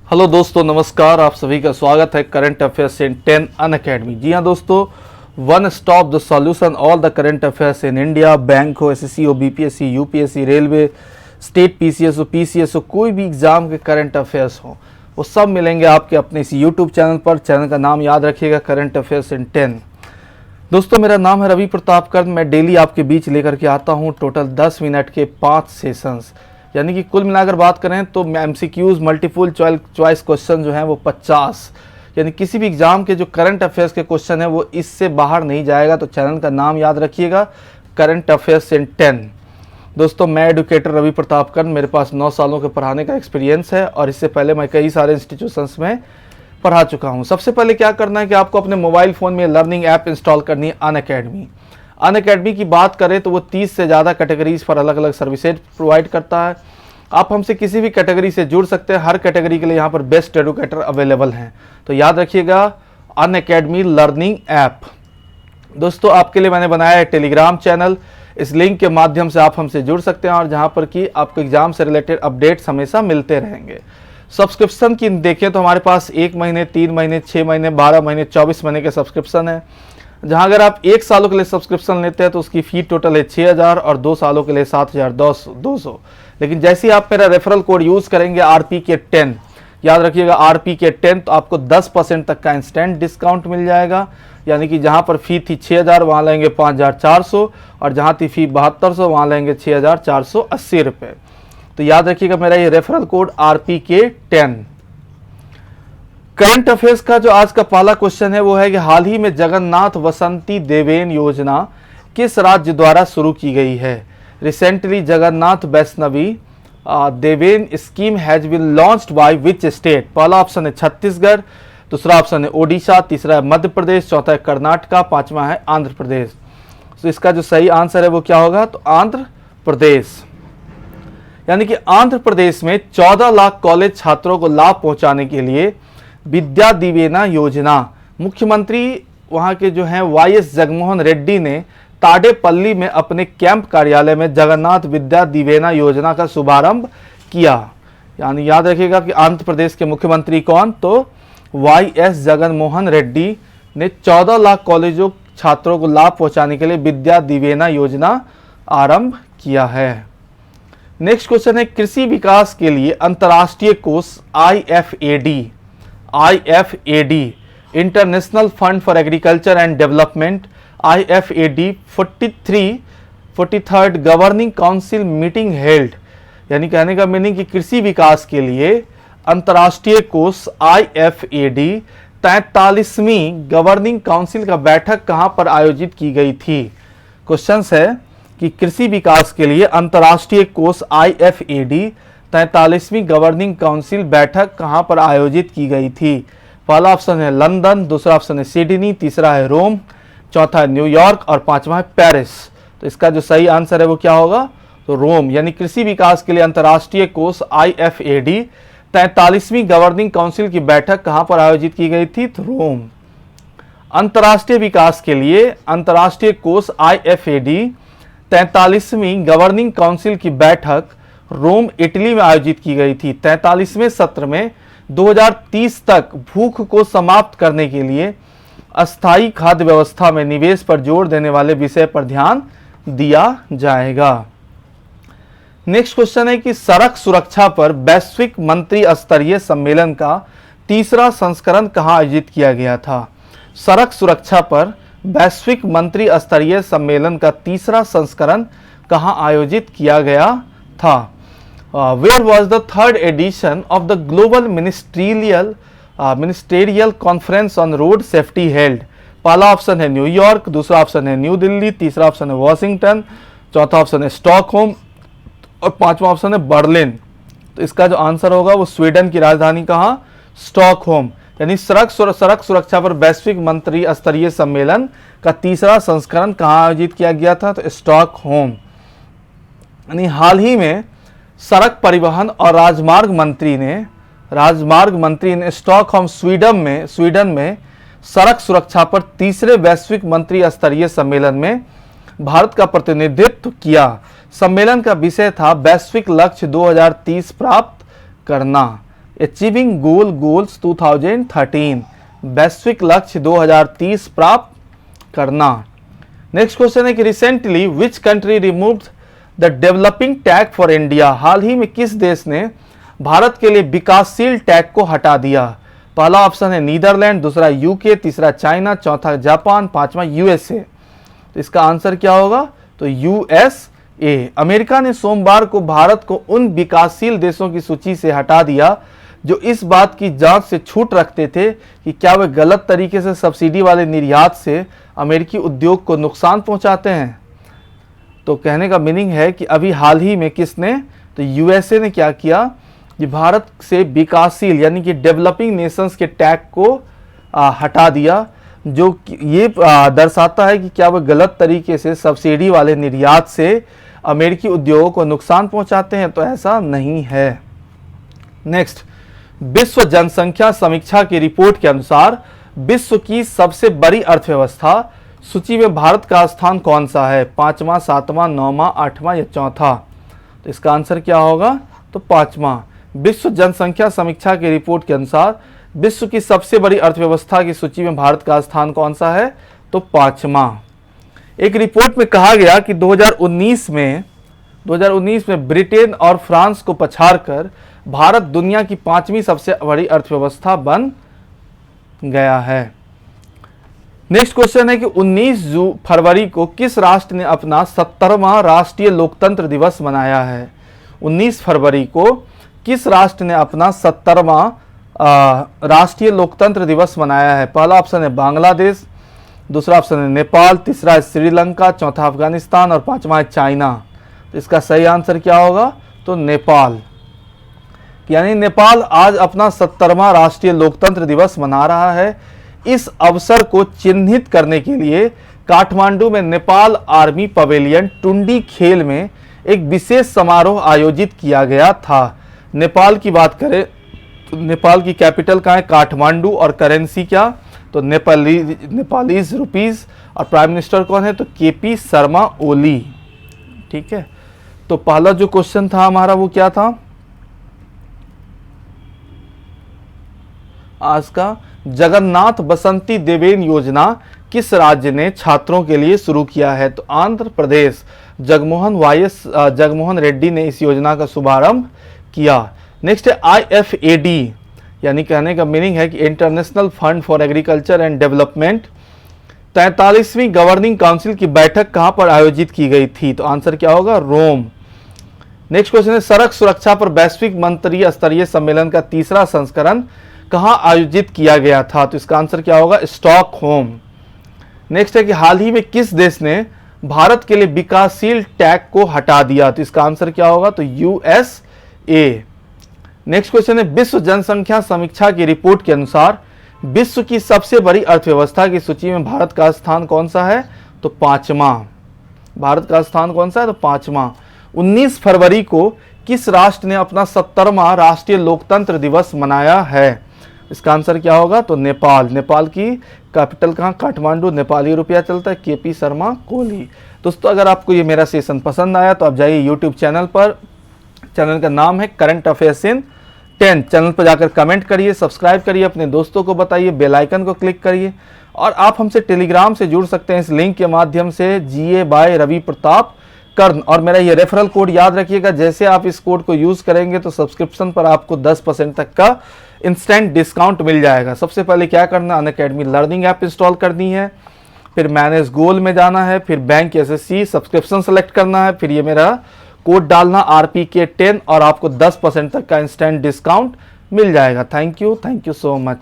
Hello दोस्तों, नमस्कार। आप सभी का स्वागत है करंट अफेयर्स इन 10 अनअकैडमी। जी हाँ दोस्तों, one stop the solution all the current affairs in India. Bank हो, एसएससी हो, BPSC, UPSC, railway, state PCS हो, पीसीएस हो, कोई भी एग्जाम के करंट अफेयर्स हो, वो सब मिलेंगे आपके अपने इस यूट्यूब चैनल पर। चैनल का नाम याद रखिएगा, करंट अफेयर्स इन 10। दोस्तों, मेरा नाम है रवि प्रताप कर। मैं डेली आपके बीच लेकर के आता हूँ टोटल 10 मिनट के 5 सेशंस, यानी कि कुल मिलाकर बात करें तो एमसीक्यूज मल्टीपल चॉइस क्वेश्चन जो हैं वो 50, यानी किसी भी एग्जाम के जो करंट अफेयर्स के क्वेश्चन है वो इससे बाहर नहीं जाएगा। तो चैनल का नाम याद रखिएगा, करंट अफेयर्स इन 10। दोस्तों, मैं एडुकेटर रवि प्रताप कर, मेरे पास 9 सालों के पढ़ाने का एक्सपीरियंस है और इससे पहले मैं कई सारे इंस्टीट्यूशंस में पढ़ा चुका हूँ। सबसे पहले क्या करना है कि आपको अपने मोबाइल फ़ोन में लर्निंग ऐप इंस्टॉल करनी है, अनअकैडमी। अनअकैडमी की बात करें तो वो 30 से ज़्यादा कैटेगरीज पर अलग अलग सर्विसेज प्रोवाइड करता है। आप हमसे किसी भी कैटेगरी से जुड़ सकते हैं। हर कैटेगरी के लिए यहाँ पर बेस्ट एडुकेटर अवेलेबल हैं। तो याद रखिएगा, अनअकैडमी लर्निंग ऐप। दोस्तों, आपके लिए मैंने बनाया है टेलीग्राम चैनल। इस लिंक के माध्यम से आप हमसे जुड़ सकते हैं और जहाँ पर कि आपको एग्जाम से रिलेटेड अपडेट्स हमेशा मिलते रहेंगे। सब्सक्रिप्शन की देखें तो हमारे पास 1 महीने, 3 महीने, 6 महीने, 12 महीने, 24 महीने के सब्सक्रिप्शन है। जहां अगर आप 1 सालों के लिए सब्सक्रिप्शन लेते हैं तो उसकी फ़ी टोटल है 6000 और 2 सालों के लिए 7200। लेकिन जैसे ही आप मेरा रेफरल कोड यूज़ करेंगे RPK10, याद रखिएगा RPK10, तो आपको 10% तक का इंस्टेंट डिस्काउंट मिल जाएगा। यानी कि जहां पर फ़ी थी 6000 वहाँ लेंगे 5400 और जहां थी फ़ी 7200 वहाँ लेंगे 6480 रुपये। तो याद रखिएगा मेरा ये referral code RPK10। Current affairs का जो आज का पहला क्वेश्चन है वो है कि हाल ही में जगन्नाथ वसंती देवेन योजना किस राज्य द्वारा शुरू की गई है। Recently Jagannath Vaishnavi Deven scheme has been launched by which state. पहला ऑप्शन है छत्तीसगढ़, दूसरा ऑप्शन है ओडिशा, तीसरा है मध्य प्रदेश, चौथा है कर्नाटका, पांचवा है आंध्र प्रदेश। तो इसका जो सही आंसर है वो क्या होगा, तो आंध्र प्रदेश। यानी कि आंध्र प्रदेश में 14 लाख कॉलेज छात्रों को लाभ पहुंचाने के लिए विद्या दिवेना योजना, मुख्यमंत्री वहां के जो हैं YS जगनमोहन रेड्डी ने ताडेपल्ली में अपने कैंप कार्यालय में जगन्नाथ विद्या दिवेना योजना का शुभारंभ किया। यानी याद रखिएगा कि आंध्र प्रदेश के मुख्यमंत्री कौन, तो YS जगनमोहन रेड्डी ने 14 लाख कॉलेजों छात्रों को लाभ पहुंचाने के लिए विद्या दिवेना योजना आरंभ किया है। नेक्स्ट क्वेश्चन है, कृषि विकास के लिए अंतर्राष्ट्रीय कोष IFAD international fund for agriculture and development, IFAD 43rd governing council meeting held. यानी कहने का मीनिंग कि कृषि विकास के लिए अंतर्राष्ट्रीय कोष IFAD 43वीं गवर्निंग काउंसिल का बैठक कहां पर आयोजित की गई थी। क्वेश्चन है कि कृषि विकास के लिए अंतर्राष्ट्रीय कोष IFAD 43वीं गवर्निंग काउंसिल बैठक कहां पर आयोजित की गई थी। पहला ऑप्शन है लंदन, दूसरा ऑप्शन है सिडनी, तीसरा है रोम, चौथा है न्यूयॉर्क और पांचवा है पेरिस। तो इसका जो सही आंसर है वो क्या होगा, तो रोम। यानी कृषि विकास के लिए अंतर्राष्ट्रीय कोष IFAD 43वीं गवर्निंग काउंसिल की बैठक कहां पर आयोजित की गई थी, तो रोम। अंतर्राष्ट्रीय विकास के लिए अंतर्राष्ट्रीय कोष IFAD 43वीं गवर्निंग काउंसिल की बैठक रोम, इटली में आयोजित की गई थी। 43वें सत्र में 2030 तक भूख को समाप्त करने के लिए अस्थायी खाद्य व्यवस्था में निवेश पर जोर देने वाले विषय पर ध्यान दिया जाएगा। नेक्स्ट क्वेश्चन है कि सड़क सुरक्षा पर वैश्विक मंत्री स्तरीय सम्मेलन का तीसरा संस्करण कहां आयोजित किया गया था। सड़क सुरक्षा पर वैश्विक मंत्री स्तरीय सम्मेलन का तीसरा संस्करण कहां आयोजित किया गया था। Where was the third edition of the global ministerial conference on road safety held? पहला ऑप्शन है न्यूयॉर्क, दूसरा ऑप्शन है न्यू दिल्ली, तीसरा ऑप्शन है वॉशिंगटन, चौथा ऑप्शन है स्टॉकहोम और पांचवा ऑप्शन है बर्लिन। तो इसका जो आंसर होगा वो स्वीडन की राजधानी कहाँ, स्टॉकहोम। यानी सड़क सुरक्षा पर वैश्विक मंत्री स्तरीय सम्मेलन का तीसरा संस्करण कहाँ आयोजित किया गया था, तो स्टॉकहोम। यानी हाल ही में सड़क परिवहन और राजमार्ग मंत्री ने स्टॉकहोम स्वीडन में सड़क सुरक्षा पर तीसरे वैश्विक मंत्री स्तरीय सम्मेलन में भारत का प्रतिनिधित्व किया। सम्मेलन का विषय था वैश्विक लक्ष्य 2030 प्राप्त करना। अचीविंग गोल्स 2013, वैश्विक लक्ष्य 2030 प्राप्त करना। नेक्स्ट क्वेश्चन है कि recently which country removed the developing tag for India, हाल ही में किस देश ने भारत के लिए विकासशील टैग को हटा दिया। पहला ऑप्शन है नीदरलैंड, दूसरा यूके, तीसरा चाइना, चौथा जापान, पांचवा यूएसए। तो इसका आंसर क्या होगा, तो यूएसए। अमेरिका ने सोमवार को भारत को उन विकासशील देशों की सूची से हटा दिया जो इस बात की जांच से छूट रखते थे कि क्या वे गलत तरीके से सब्सिडी वाले निर्यात से अमेरिकी उद्योग को नुकसान पहुंचाते हैं। तो कहने का मीनिंग है कि अभी हाल ही में किसने, तो यूएसए ने क्या किया कि भारत से विकासशील यानी कि डेवलपिंग नेशंस के टैग को हटा दिया, जो ये दर्शाता है कि क्या वे गलत तरीके से सब्सिडी वाले निर्यात से अमेरिकी उद्योगों को नुकसान पहुंचाते हैं। तो ऐसा नहीं है। नेक्स्ट, विश्व जनसंख्या समीक्षा की रिपोर्ट के अनुसार विश्व की सबसे बड़ी अर्थव्यवस्था सूची में भारत का स्थान कौन सा है, पांचवा, सातवां, नौवां, आठवां या चौथा। तो इसका आंसर क्या होगा, तो पांचवा। विश्व जनसंख्या समीक्षा की रिपोर्ट के अनुसार विश्व की सबसे बड़ी अर्थव्यवस्था की सूची में भारत का स्थान कौन सा है, तो पांचवा। एक रिपोर्ट में कहा गया कि 2019 में ब्रिटेन और फ्रांस को पछाड़कर भारत दुनिया की पांचवी सबसे बड़ी अर्थव्यवस्था बन गया है। नेक्स्ट क्वेश्चन है कि 19 फरवरी को किस राष्ट्र ने अपना 70वां राष्ट्रीय लोकतंत्र दिवस मनाया है। 19 फरवरी को किस राष्ट्र ने अपना 70वां राष्ट्रीय लोकतंत्र दिवस मनाया है। पहला ऑप्शन है बांग्लादेश, दूसरा ऑप्शन है नेपाल, तीसरा है श्रीलंका, चौथा अफगानिस्तान और पांचवा है चाइना। तो इसका सही आंसर क्या होगा, तो नेपाल। यानी नेपाल आज अपना 70वां राष्ट्रीय लोकतंत्र दिवस मना रहा है। इस अवसर को चिन्हित करने के लिए काठमांडू में नेपाल आर्मी पवेलियन टुंडी खेल में एक विशेष समारोह आयोजित किया गया था। नेपाल की बात करें तो नेपाल की कैपिटल कहाँ है, काठमांडू, और करेंसी क्या, तो नेपालीज रुपीस, और प्राइम मिनिस्टर कौन है, तो केपी शर्मा ओली। ठीक है, तो पहला जो क्वेश्चन था हमारा वो क्या था आज का, जगन्नाथ बसंती देवेन योजना किस राज्य ने छात्रों के लिए शुरू किया है। तो आंध्र प्रदेश, जगमोहन रेड्डी ने इस योजना का शुभारंभ किया। नेक्स्ट है IFAD, यानी कहने का मीनिंग है कि international fund for agriculture and development. 43वीं गवर्निंग काउंसिल की बैठक कहां पर आयोजित की गई थी। तो आंसर क्या होगा, रोम। नेक्स्ट क्वेश्चन है सड़क सुरक्षा पर वैश्विक मंत्री स्तरीय सम्मेलन का तीसरा संस्करण कहां आयोजित किया गया था। तो इसका आंसर क्या होगा, स्टॉकहोम। नेक्स्ट है कि हाल ही में किस देश ने भारत के लिए विकासशील टैग को हटा दिया। तो इसका आंसर क्या होगा, तो USA। नेक्स्ट क्वेश्चन है विश्व जनसंख्या समीक्षा की रिपोर्ट के अनुसार विश्व की सबसे बड़ी अर्थव्यवस्था की सूची में भारत का स्थान कौन सा है, तो पांचवा। भारत का स्थान कौन सा है, तो पांचवा। 19 फरवरी को किस राष्ट्र ने अपना 70वां राष्ट्रीय लोकतंत्र दिवस मनाया है। इसका आंसर क्या होगा, तो नेपाल। नेपाल की कैपिटल कहाँ, काठमांडू, नेपाली रुपया चलता है, केपी शर्मा ओली। दोस्तों अगर आपको ये मेरा सेशन पसंद आया तो आप जाइए यूट्यूब चैनल पर, चैनल का नाम है करंट अफेयर्स इन 10। चैनल पर जाकर कमेंट करिए, सब्सक्राइब करिए, अपने दोस्तों को बताइए, बेल आइकन को क्लिक करिए, और आप हमसे टेलीग्राम से जुड़ सकते हैं इस लिंक के माध्यम से, GA बाय रवि प्रताप कर्ण। और मेरा ये रेफरल कोड याद रखिएगा, जैसे आप इस कोड को यूज करेंगे तो सब्सक्रिप्शन पर आपको 10% तक का इंस्टेंट डिस्काउंट मिल जाएगा। सबसे पहले क्या करना, अनअकैडमी लर्निंग ऐप इंस्टॉल करनी है, फिर मैनेज गोल में जाना है, फिर बैंक SSC सब्सक्रिप्शन सेलेक्ट करना है, फिर ये मेरा कोड डालना RPK10 और आपको 10% तक का इंस्टेंट डिस्काउंट मिल जाएगा। Thank you so much.